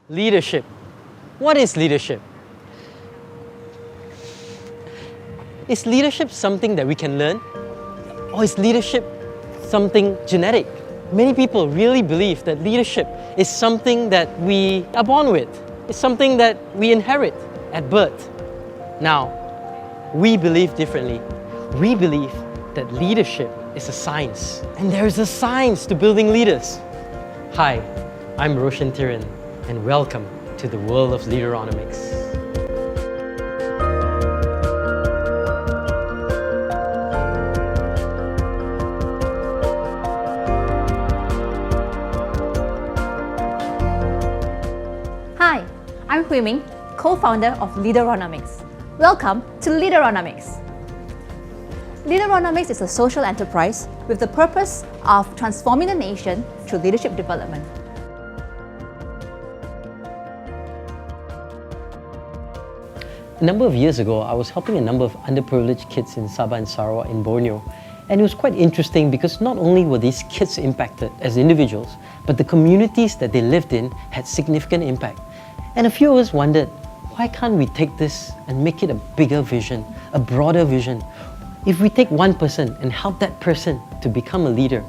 Leadership. What is leadership? Is leadership something that we can learn? Or is leadership something genetic? Many people really believe that leadership is something that we are born with. It's something that we inherit at birth. Now, we believe differently. We believe that leadership is a science. And there is a science to building leaders. Hi, I'm Roshan Thiran, and welcome to the world of Leaderonomics. Hi, I'm Hui Ming, co-founder of Leaderonomics. Welcome to Leaderonomics. Leaderonomics is a social enterprise with the purpose of transforming the nation through leadership development. A number of years ago, I was helping a number of underprivileged kids in Sabah and Sarawak in Borneo. And it was quite interesting because not only were these kids impacted as individuals, but the communities that they lived in had significant impact. And a few of us wondered, why can't we take this and make it a bigger vision, a broader vision? If we take one person and help that person to become a leader,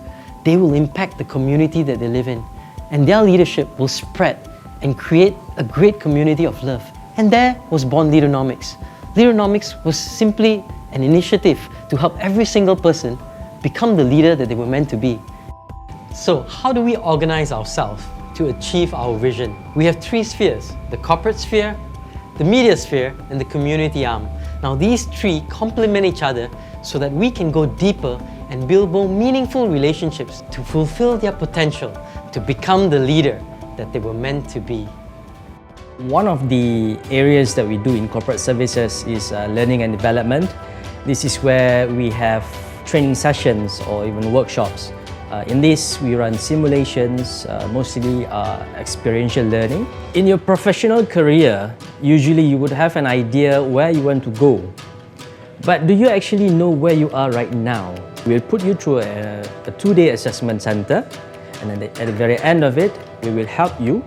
they will impact the community that they live in. And their leadership will spread and create a great community of love. And there was born Leaderonomics. Leaderonomics was simply an initiative to help every single person become the leader that they were meant to be. So how do we organize ourselves to achieve our vision? We have three spheres: the corporate sphere, the media sphere, and the community arm. Now these three complement each other so that we can go deeper and build more meaningful relationships to fulfill their potential to become the leader that they were meant to be. One of the areas that we do in corporate services is learning and development. This is where we have training sessions or even workshops. In this, we run simulations, mostly experiential learning. In your professional career, usually you would have an idea where you want to go. But do you actually know where you are right now? We'll put you through a 2-day assessment center, and at the very end of it, we will help you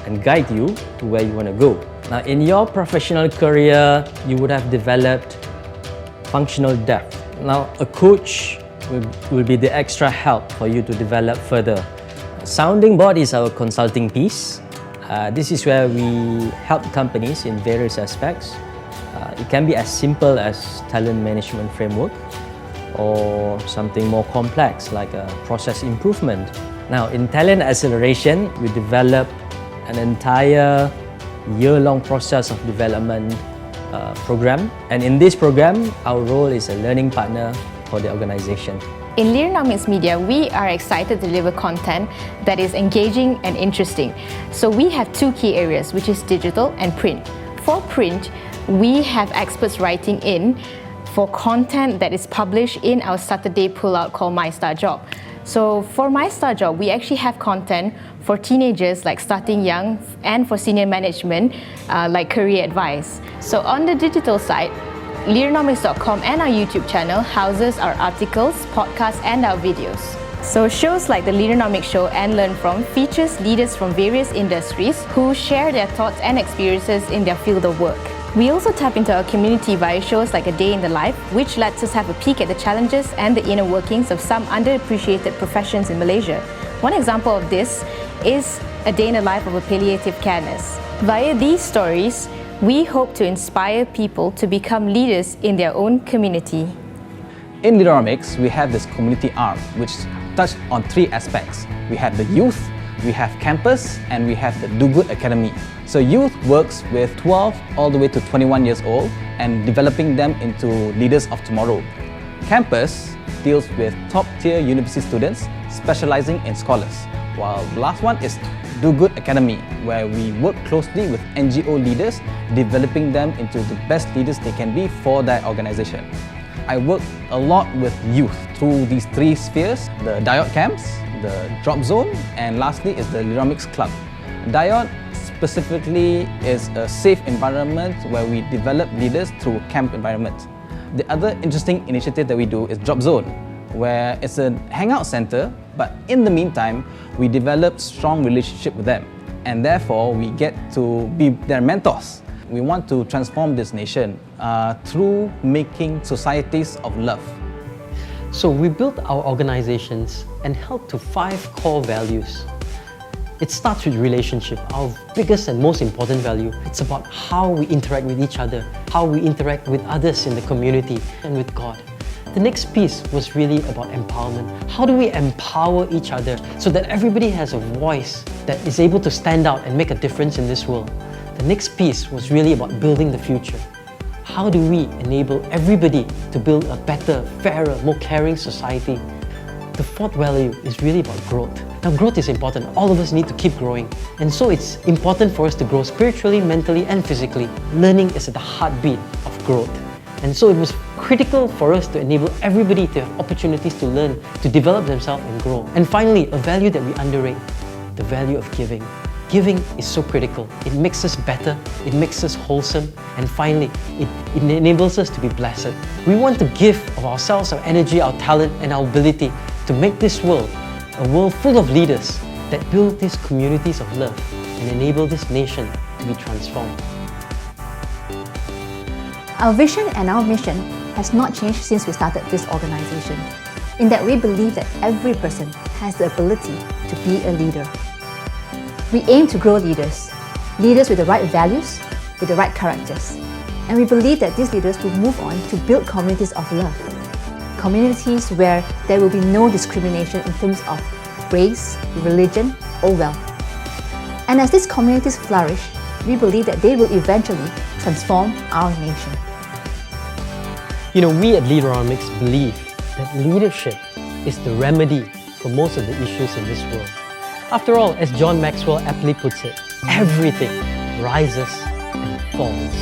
and guide you to where you want to go. Now, in your professional career, you would have developed functional depth. Now, a coach will be the extra help for you to develop further. Sounding board is our consulting piece. This is where we help companies in various aspects. It can be as simple as talent management framework or something more complex like a process improvement. Now, in talent acceleration, we develop an entire year-long process of development program. And in this program, our role is a learning partner for the organization. In Leaderonomics Media, we are excited to deliver content that is engaging and interesting. So we have two key areas, which is digital and print. For print, we have experts writing in for content that is published in our Saturday pullout called My Star Job. So for My Star Job, we actually have content for teenagers like starting young and for senior management like career advice. So on the digital side, Leaderonomics.com and our YouTube channel houses our articles, podcasts and our videos. So shows like the Leaderonomics Show and Learn From features leaders from various industries who share their thoughts and experiences in their field of work. We also tap into our community via shows like A Day in the Life, which lets us have a peek at the challenges and the inner workings of some underappreciated professions in Malaysia. One example of this is A Day in the Life of a palliative care nurse. Via these stories, we hope to inspire people to become leaders in their own community. In Leaderonomics, we have this community arm which touches on three aspects. We have the youth, we have campus, and we have the Do Good Academy. So youth works with 12 all the way to 21 years old and developing them into leaders of tomorrow. Campus deals with top-tier university students specializing in scholars, while the last one is Do Good Academy, where we work closely with NGO leaders, developing them into the best leaders they can be for their organization. I work a lot with youth through these three spheres: the Diode camps, the Drop Zone, and lastly is the Leaderonomics Club. Diode specifically is a safe environment where we develop leaders through camp environment. The other interesting initiative that we do is Drop Zone, where it's a hangout center, but in the meantime, we develop strong relationship with them. and therefore we get to be their mentors. We want to transform this nation through making societies of love. So we built our organizations and held to 5 core values. It starts with relationship, our biggest and most important value. It's about how we interact with each other, how we interact with others in the community and with God. The next piece was really about empowerment. How do we empower each other so that everybody has a voice that is able to stand out and make a difference in this world? The next piece was really about building the future. How do we enable everybody to build a better, fairer, more caring society? The 4th value is really about growth. Now, growth is important. All of us need to keep growing. And so it's important for us to grow spiritually, mentally, and physically. Learning is at the heartbeat of growth. And so it was critical for us to enable everybody to have opportunities to learn, to develop themselves and grow. And finally, a value that we underrate, the value of giving. Giving is so critical. It makes us better, it makes us wholesome, and finally, it enables us to be blessed. We want to give of ourselves, our energy, our talent, and our ability to make this world a world full of leaders that build these communities of love and enable this nation to be transformed. Our vision and our mission has not changed since we started this organization, in that we believe that every person has the ability to be a leader. We aim to grow leaders with the right values, with the right characters. And we believe that these leaders will move on to build communities of love. Communities where there will be no discrimination in terms of race, religion, or wealth. And as these communities flourish, we believe that they will eventually transform our nation. You know, we at Leaderonomics believe that leadership is the remedy for most of the issues in this world. After all, as John Maxwell aptly puts it, everything rises and falls.